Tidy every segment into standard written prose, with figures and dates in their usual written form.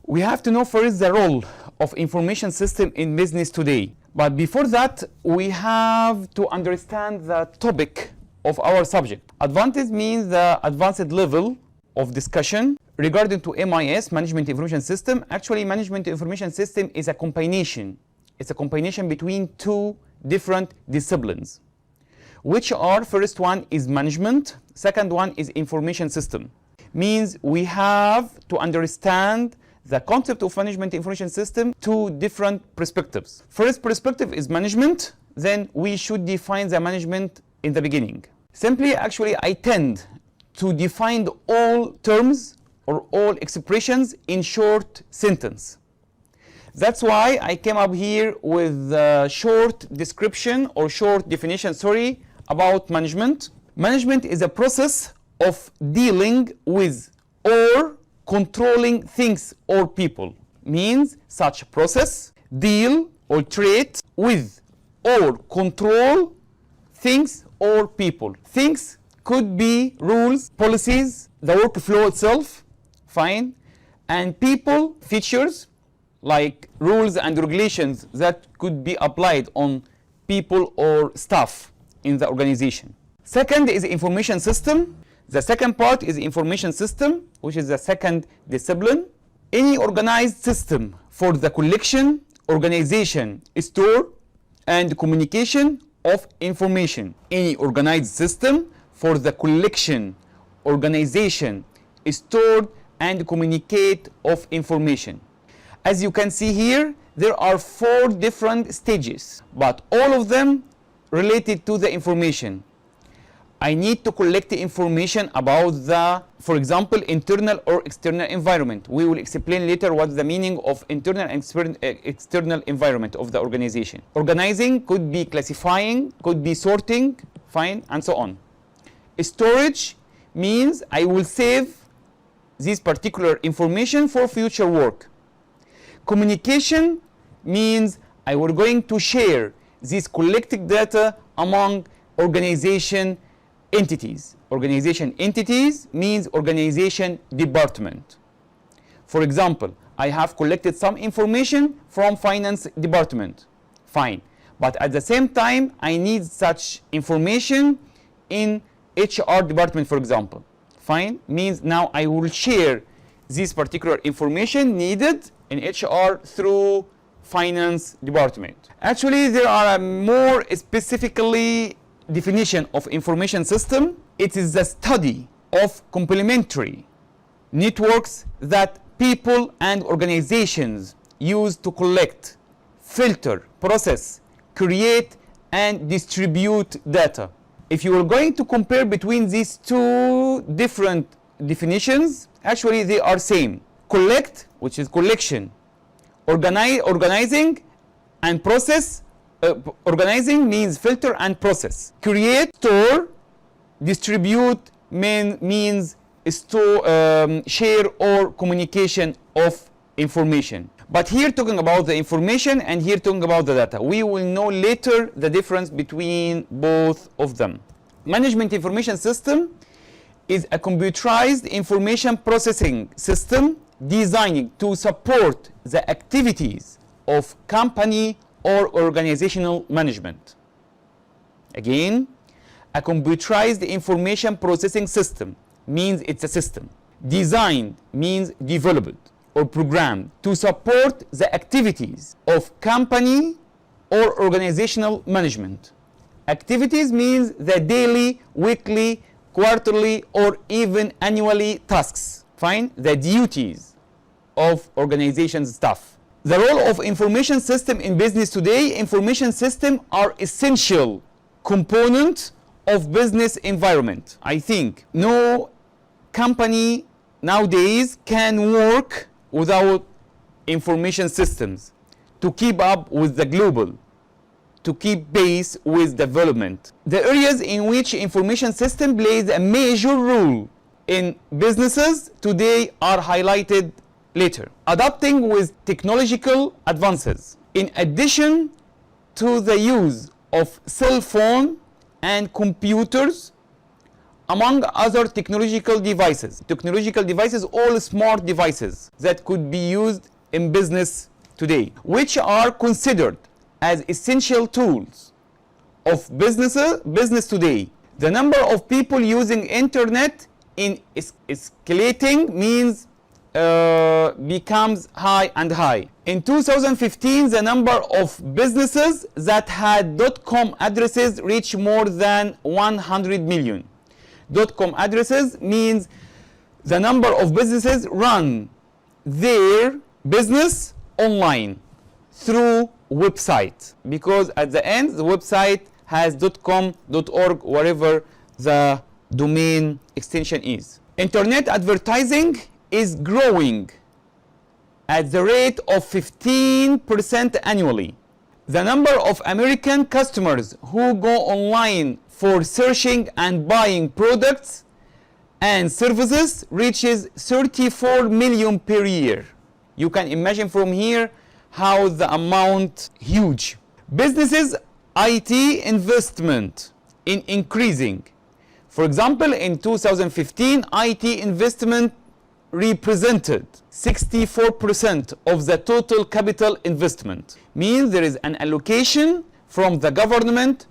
We have to know first the role of information system in business today. But before that, we have to understand the topic of our subject. Advanced means the advanced level of discussion regarding to MIS, Management Information System. Actually, Management Information System is a combination. It's a combination between two different disciplines, which are, first one is management, second one is information system. Means we have to understand the concept of management information system two different perspectives. First perspective is management, then we should define the management in the beginning. Simply, actually, I tend to define all terms or all expressions in short sentence. That's why I came up here with a short description or short definition, about management. Management is a process of dealing with or controlling things or people. Means such process deal or treat with or control things or people. Things could be rules, policies, the workflow itself, fine, and people, features like rules and regulations that could be applied on people or staff in the organization. Second is information system. The second part is information system, which is the second discipline. Any organized system for the collection, organization, store, and communication of information. Any organized system for the collection, organization, stored, and communicate of information. As you can see here, there are 4 different stages, but all of them related to the information. I need to collect the information about the, for example, internal or external environment. We will explain later what the meaning of internal and external environment of the organization. Organizing could be classifying, could be sorting, fine, and so on. Storage means I will save this particular information for future work. Communication means I will going to share this collected data among organization entities. Organization entities means organization department. For example, I have collected some information from finance department. Fine. But at the same time, I need such information in HR department, for example. Fine. Means now I will share this particular information needed in HR through finance department. Actually, there are a more specifically definition of information system. It is the study of complementary networks that people and organizations use to collect, filter, process, create, and distribute data. If you are going to compare between these two different definitions, actually they are same. Collect, which is collection, organizing, and process. Organizing means filter and process. Create, store, distribute means store, share or communication of information. But here talking about the information and here talking about the data. We will know later the difference between both of them. Management information system is a computerized information processing system designed to support the activities of company or organizational management. Again, a computerized information processing system means it's a system. Designed means developed or programmed to support the activities of company or organizational management. Activities means the daily, weekly, quarterly, or even annually tasks. Fine? The duties of organization staff. The role of information system in business today. Information systems are essential component of business environment. I think no company nowadays can work without information systems to keep up with the global, to keep pace with development. The areas in which information system plays a major role in businesses today are highlighted later. Adapting with technological advances. In addition to the use of cell phone and computers, among other technological devices. Technological devices, all smart devices that could be used in business today, which are considered as essential tools of business today. The number of people using internet in escalating means becomes high and high. In 2015, the number of businesses that had .com addresses reached more than 100 million. .com addresses means the number of businesses run their business online through website, because at the end the website has .com, .org, wherever the domain extension is. Internet advertising is growing at the rate of 15% annually. The number of American customers who go online for searching and buying products and services reaches 34 million per year. You can imagine from here how the amount huge. Businesses IT investment in increasing. For example, in 2015, IT investment represented 64% of the total capital investment. Means there is an allocation from the government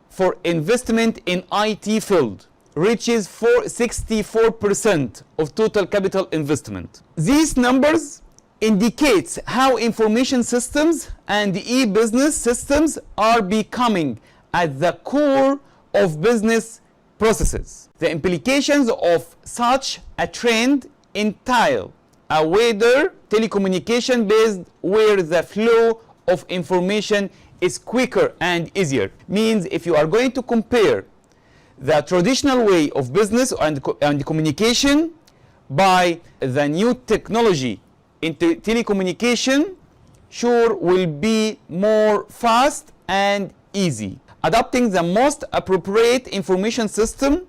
for investment in IT field, reaches 64% of total capital investment. These numbers indicates how information systems and e-business systems are becoming at the core of business processes. The implications of such a trend entail a wider telecommunication based where the flow of information is quicker and easier. Means if you are going to compare the traditional way of business and communication by the new technology in telecommunication, sure will be more fast and easy. Adopting the most appropriate information system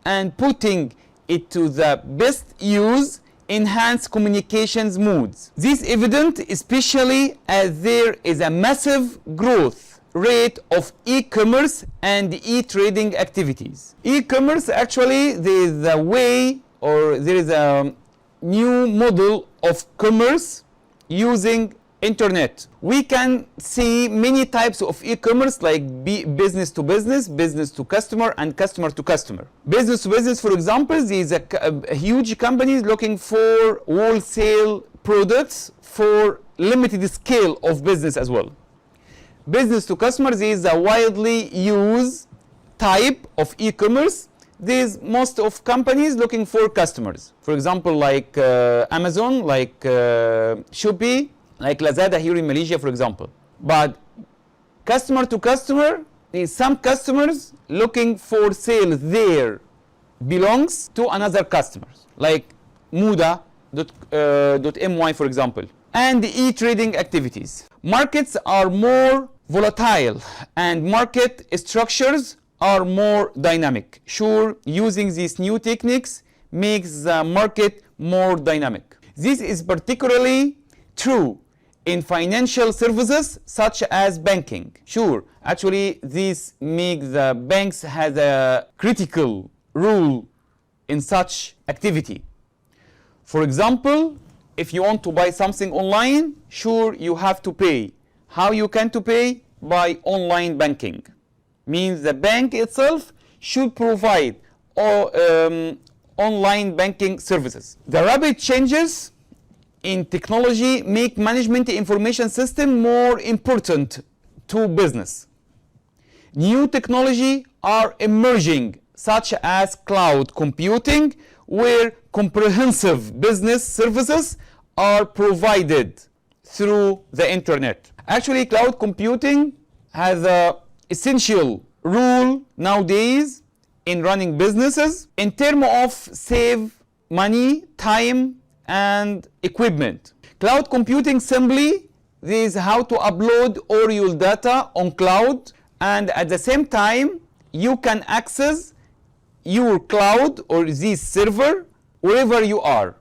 and putting it to the best use enhance communications moods. This is evident especially as there is a massive growth rate of e-commerce and e-trading activities. E-commerce, actually there is a way, or there is a new model of commerce using internet. We can see many types of e-commerce, like business to business, business to customer, and customer to customer. Business to business, for example, there is a huge companies looking for wholesale products for limited scale of business as well. Business to customers is a widely used type of e-commerce. There's most of companies looking for customers. For example, like Amazon, like Shopee, like Lazada here in Malaysia, for example. But customer to customer is some customers looking for sale there belongs to another customers, like Muda.my, for example. And the e-trading activities. Markets are more volatile and market structures are more dynamic. Sure, using these new techniques makes the market more dynamic. This is particularly true in financial services such as banking. Sure, actually this makes the banks has a critical role in such activity. For example, if you want to buy something online, sure you have to pay. How you can to pay? By online banking. Means the bank itself should provide online banking services. The rapid changes in technology make management information system more important to business. New technology are emerging, such as cloud computing, where comprehensive business services are provided through the internet. Actually, cloud computing has an essential role nowadays in running businesses in terms of save money, time, and equipment. Cloud computing simply is how to upload all your data on cloud, and at the same time you can access your cloud or this server wherever you are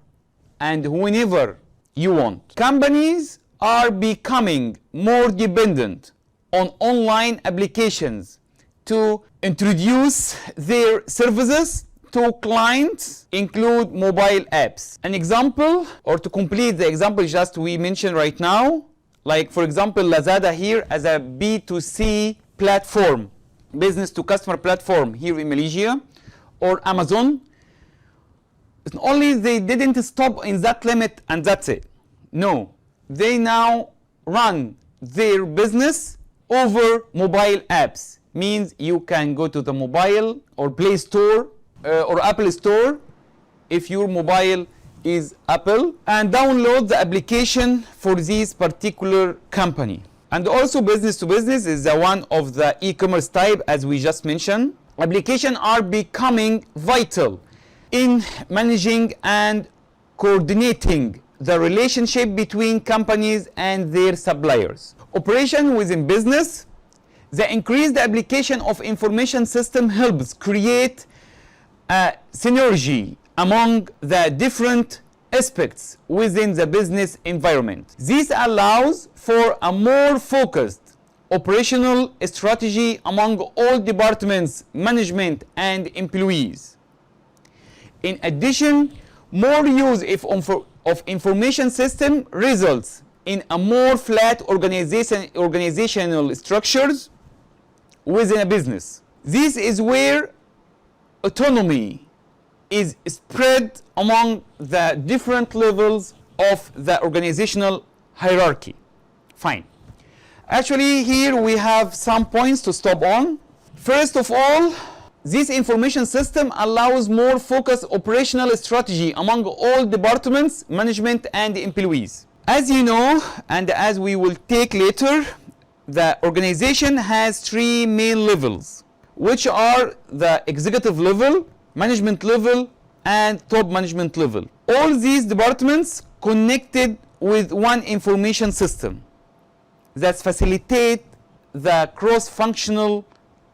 and whenever you want. Companies are becoming more dependent on online applications to introduce their services to clients include mobile apps. An example, or to complete the example just we mentioned right now, like for example Lazada here as a B2C platform, business to customer platform here in Malaysia, or Amazon. It's only they didn't stop in that limit and that's it. No, they now run their business over mobile apps. Means you can go to the mobile or Play Store or Apple Store if your mobile is Apple, and download the application for this particular company. And also business to business is the one of the e-commerce type as we just mentioned. Applications are becoming vital in managing and coordinating the relationship between companies and their suppliers. Operation within business. The increased application of information system helps create a synergy among the different aspects within the business environment. This allows for a more focused operational strategy among all departments, management, and employees. In addition, more use of information system results in a more flat organizational structures within a business. This is where autonomy is spread among the different levels of the organizational hierarchy. Fine. Actually, here we have some points to stop on. First of all, this information system allows more focused operational strategy among all departments, management, and employees. As you know, and as we will take later, the organization has three main levels, which are the executive level, management level, and top management level. All these departments connected with one information system that facilitate the cross-functional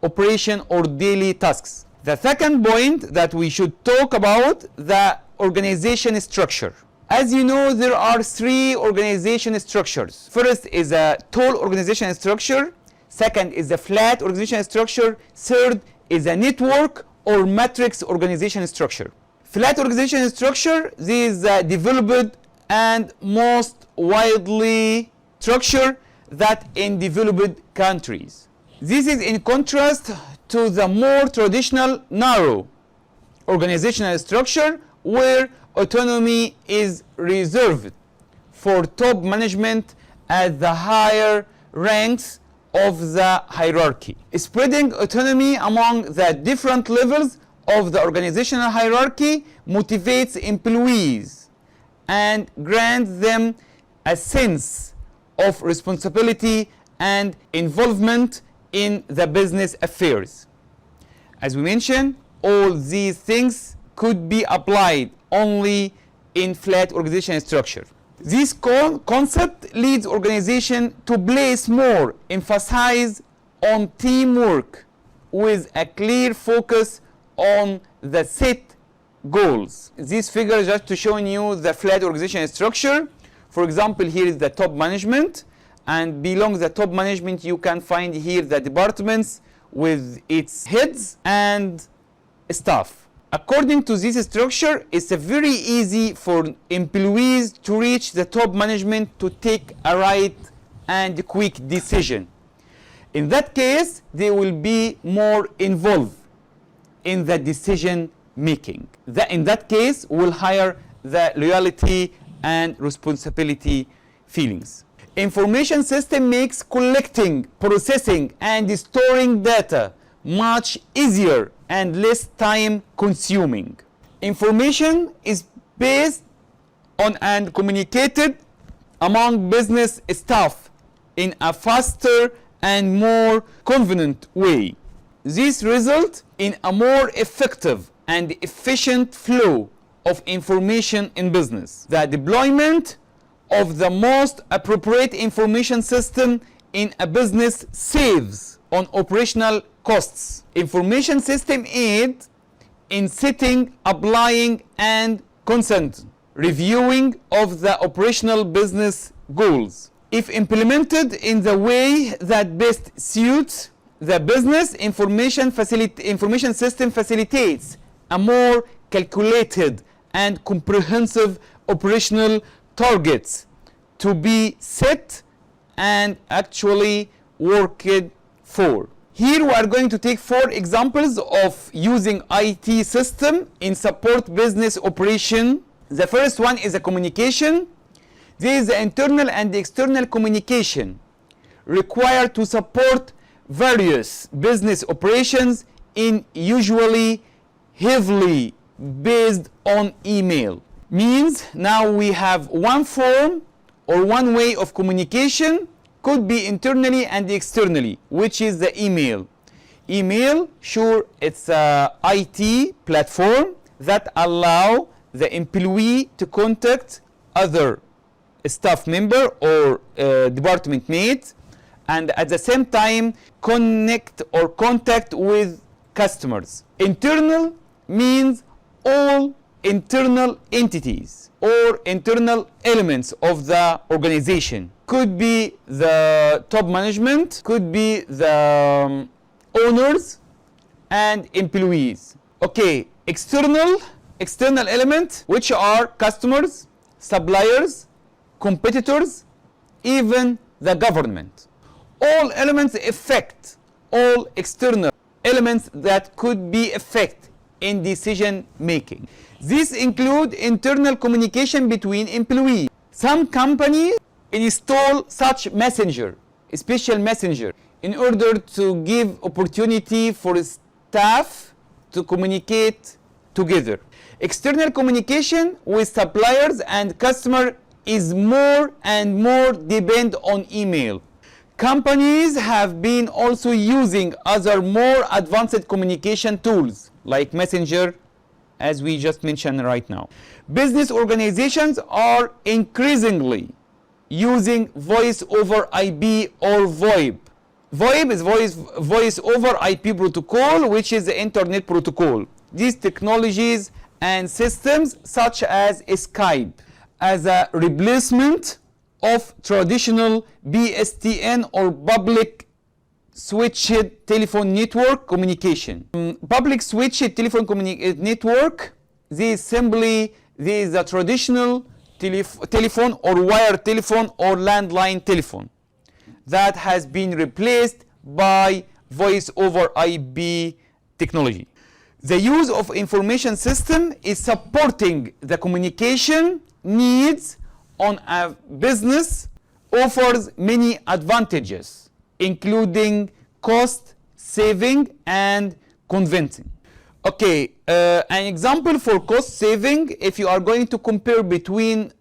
operation or daily tasks. The second point that we should talk about, the organization structure. As you know, there are three organization structures. First is a tall organization structure. Second is a flat organization structure. Third is a network or matrix organization structure. Flat organization structure, this is developed and most widely structure that in developed countries. This is in contrast to the more traditional narrow organizational structure where autonomy is reserved for top management at the higher ranks of the hierarchy. Spreading autonomy among the different levels of the organizational hierarchy motivates employees and grants them a sense of responsibility and involvement in the business affairs. As we mentioned, all these things could be applied only in flat organizational structure. This concept leads organization to place more emphasis on teamwork with a clear focus on the set goals. This figure is just to show you the flat organizational structure. For example, here is the top management, and below the top management you can find here the departments with its heads and staff. According to this structure, it's very easy for employees to reach the top management to take a right and quick decision. In that case, they will be more involved in the decision making. In that case, will higher the loyalty and responsibility feelings. Information system makes collecting, processing, and storing data much easier and less time consuming. Information is based on and communicated among business staff in a faster and more convenient way. This results in a more effective and efficient flow of information in business. The deployment of the most appropriate information system in a business saves on operational costs. Information system aid in setting, applying, and consent reviewing of the operational business goals. If implemented in the way that best suits the business, information system facilitates a more calculated and comprehensive operational targets to be set and actually worked for. Here we are going to take 4 examples of using IT system in support business operation. The first one is a communication. There is the internal and the external communication required to support various business operations in usually heavily based on email. Means now we have one form or one way of communication, could be internally and externally, which is the email. Email, sure, it's a IT platform that allow the employee to contact other staff member or department mate, and at the same time connect or contact with customers. Internal means all internal entities or internal elements of the organization. Could be the top management, could be the owners and employees. Okay, external element, which are customers, suppliers, competitors, even the government. All elements affect all external elements that could be affect in decision making. These include internal communication between employees. Some companies install such messenger, a special messenger, in order to give opportunity for staff to communicate together. External communication with suppliers and customer is more and more depend on email. Companies have been also using other more advanced communication tools like messenger, as we just mentioned right now. Business organizations are increasingly using voice over IP or VoIP. VoIP is voice over IP protocol, which is the internet protocol. These technologies and systems such as Skype as a replacement of traditional PSTN or public switched telephone network communication. Public switched telephone network, this is a traditional telephone or wire telephone or landline telephone that has been replaced by voice over IP technology. The use of information system is supporting the communication needs on a business, offers many advantages, including cost saving and convincing. Okay, an example for cost saving, if you are going to compare between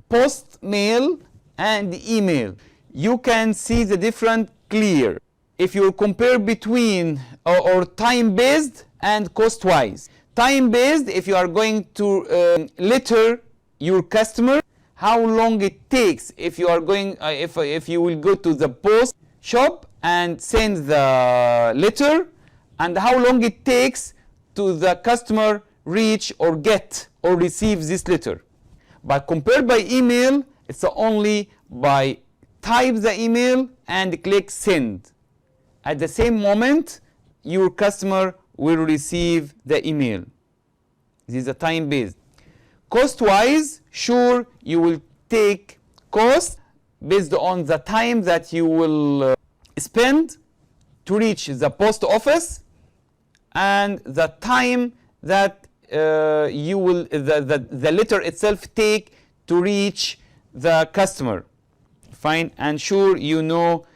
post mail and email, you can see the difference clear. If you compare between or time based and cost wise. Time based, if you are going to letter your customer, how long it takes if you are going if you will go to the post shop and send the letter, and how long it takes to the customer reach or get or receive this letter. But compared by email, it's only by type the email and click send. At the same moment, your customer will receive the email. This is a time based. Cost wise, sure, you will take cost based on the time that you will spend to reach the post office and the time that the letter itself take to reach the customer. Fine, and sure, you know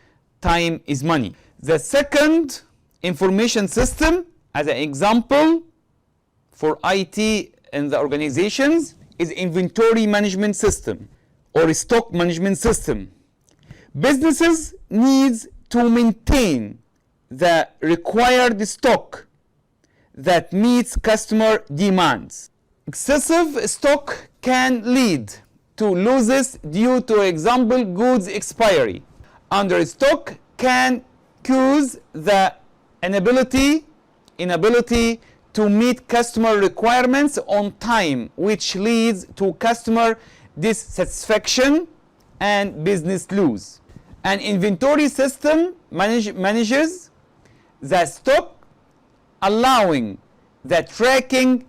time is money. The second information system, as an example for IT in the organizations, is inventory management system or stock management system. Businesses need to maintain the required stock that meets customer demands. Excessive stock can lead to losses due to, example, goods expiry. Under stock can cause the inability to meet customer requirements on time, which leads to customer dissatisfaction and business loss. An inventory system manages the stock, allowing the tracking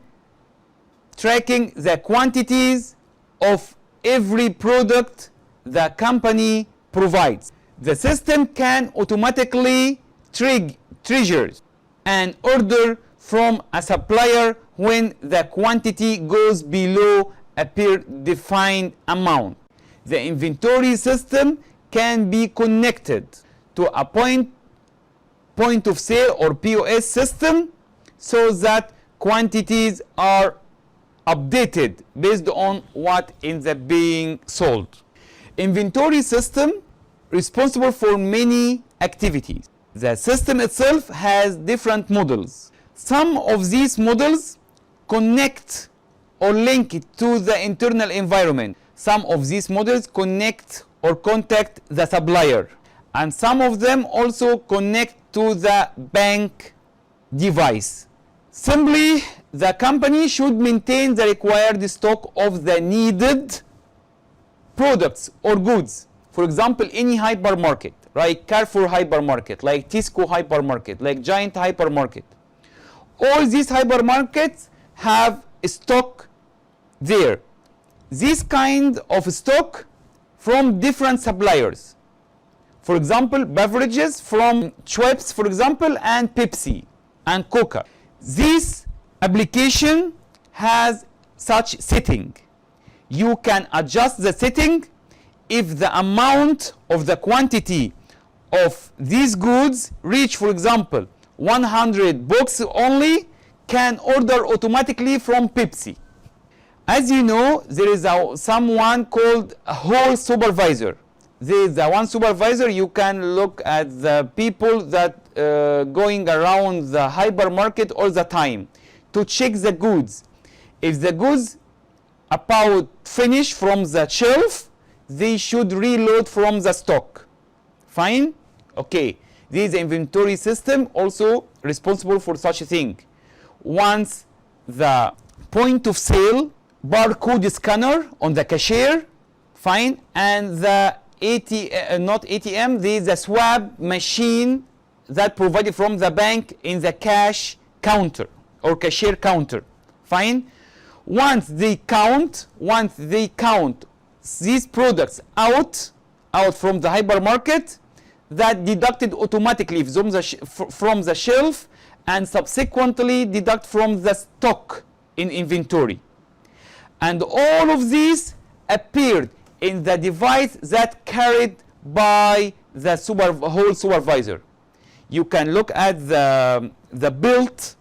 the quantities of every product the company provides. The system can automatically trigger an order from a supplier when the quantity goes below a predefined amount. The inventory system can be connected to a point of sale or POS system so that quantities are updated based on what is being sold. Inventory system responsible for many activities. The system itself has different models. Some of these models connect or link it to the internal environment. Some of these models connect or contact the supplier. And some of them also connect to the bank device. Simply, the company should maintain the required stock of the needed products or goods. For example, any hypermarket, like Carrefour hypermarket, like Tesco hypermarket, like Giant hypermarket. All these hypermarkets have stock there. This kind of stock from different suppliers. For example, beverages from Schweppes, for example, and Pepsi and Coca. This application has such setting. You can adjust the setting if the amount of the quantity of these goods reach, for example, 100 boxes only, can order automatically from Pepsi. As you know, there is someone called a whole supervisor. There is one supervisor. You can look at the people that going around the hypermarket all the time to check the goods. If the goods about finish from the shelf, they should reload from the stock. Fine? Okay. This inventory system also responsible for such a thing. Once the point of sale barcode scanner on the cashier, fine, and the not ATM, there is a swap machine that provided from the bank in the cash counter or cashier counter, fine. Once they count these products out from the hypermarket, that deducted automatically from the shelf and subsequently deduct from the stock in inventory. And all of these appeared in the device that carried by the whole supervisor. You can look at the build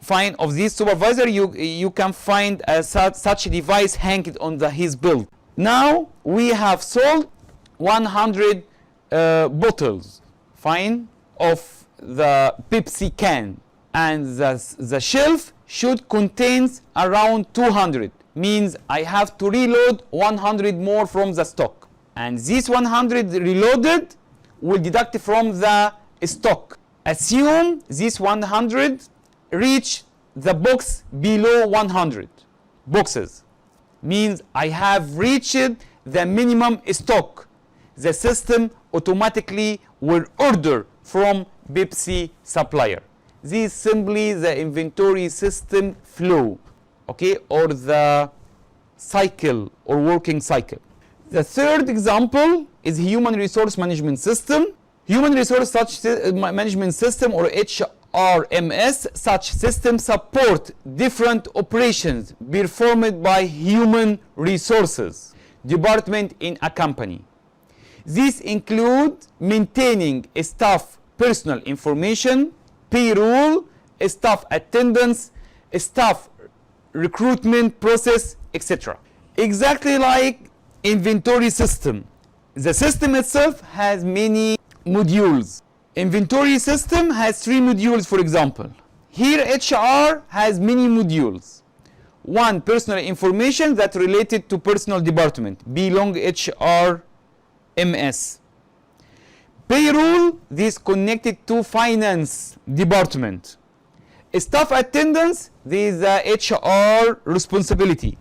fine of this supervisor. You can find such a device hanging on his build. Now we have sold 100 bottles, fine, of the Pepsi can, and the shelf should contain around 200. Means I have to reload 100 more from the stock, and this 100 reloaded will deduct from the stock. Assume this 100 reach the box below 100 boxes, means I have reached the minimum stock. The system automatically will order from Pepsi supplier. This is simply the inventory system flow, okay, or the cycle or working cycle. The third example is human resource management system. Human resource management system or HRMS, such systems support different operations performed by human resources department in a company. These include maintaining staff personal information, payroll, staff attendance, staff recruitment process, etc. Exactly like inventory system. The system itself has many modules. Inventory system has 3 modules, for example. Here HR has many modules. One, personal information that related to personal department, belong HRMS. Payroll, this connected to finance department. Staff attendance, this is the HR responsibility.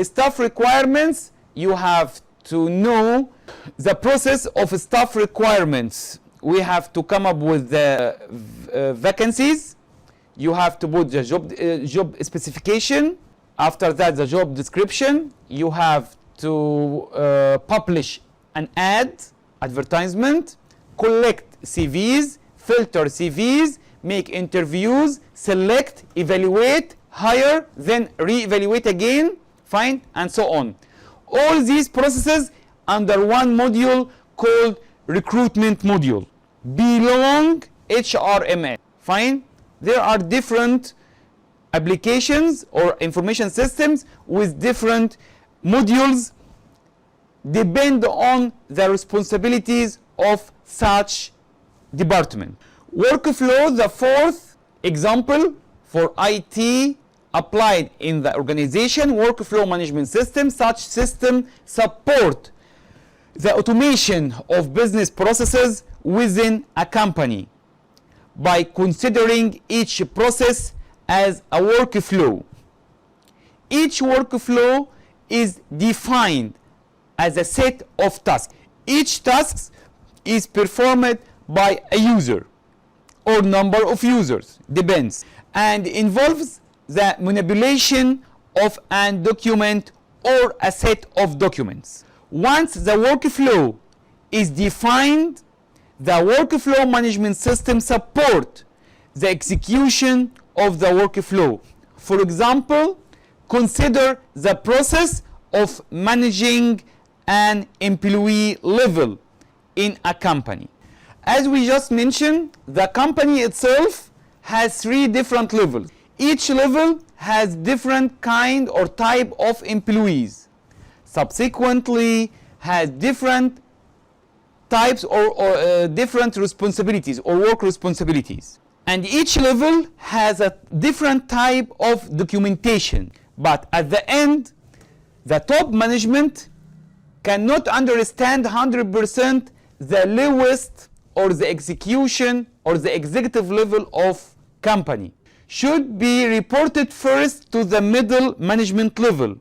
Staff requirements, you have to know the process of staff requirements. We have to come up with the vacancies, you have to put the job specification. After that, the job description. You have to publish an advertisement, collect CVs, filter CVs, make interviews, select, evaluate, hire, then re-evaluate again, fine, and so on. All these processes under one module called recruitment module belong HRMS, fine. There are different applications or information systems with different modules depend on the responsibilities of such department. Workflow, the fourth example for IT applied in the organization, workflow management system. Such system support the automation of business processes within a company by considering each process as a workflow. Each workflow is defined as a set of tasks. Each task is performed by a user or number of users, depends, and involves the manipulation of a document or a set of documents. Once the workflow is defined, the workflow management system support the execution of the workflow. For example, consider the process of managing an employee level in a company. As we just mentioned, the company itself has 3 different levels. Each level has different kind or type of employees. Subsequently, has different types or different responsibilities or work responsibilities. And each level has a different type of documentation. But at the end, the top management cannot understand 100% the lowest or the execution or the executive level of company. Should be reported first to the middle management level.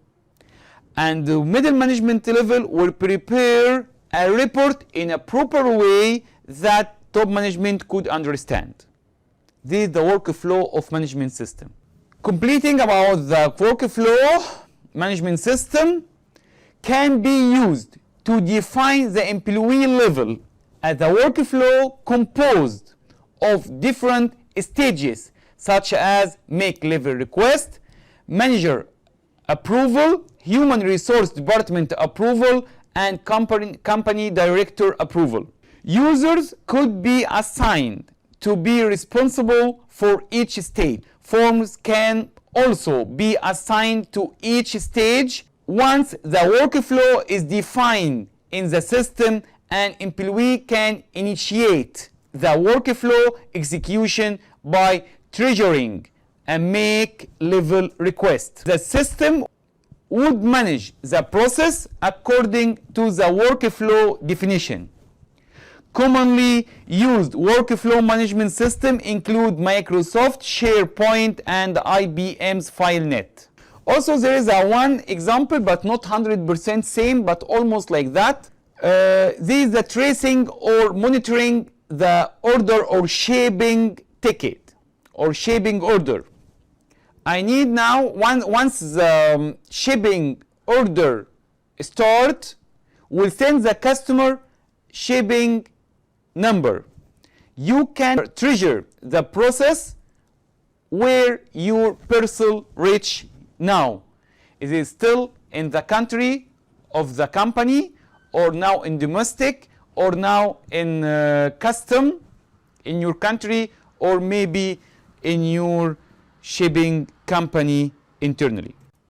And the middle management level will prepare a report in a proper way that top management could understand. This is the workflow of management system. Completing about the workflow management system can be used to define the employee level as a workflow composed of different stages such as make level request, manager approval, human resource department approval, and company director approval. Users could be assigned to be responsible for each stage. Forms can also be assigned to each stage. Once the workflow is defined in the system, an employee can initiate the workflow execution by triggering a make level request. The system would manage the process according to the workflow definition. Commonly used workflow management system include Microsoft, SharePoint, and IBM's FileNet. Also, there is one example, but not 100% same, but almost like that. This is the tracing or monitoring the order or shaping ticket or shaping order. I need now, once the shipping order start, will send the customer shipping number. You can trigger the process where your parcel reach now. Is it still in the country of the company, or now in domestic, or now in custom in your country, or maybe in your shipping company internally?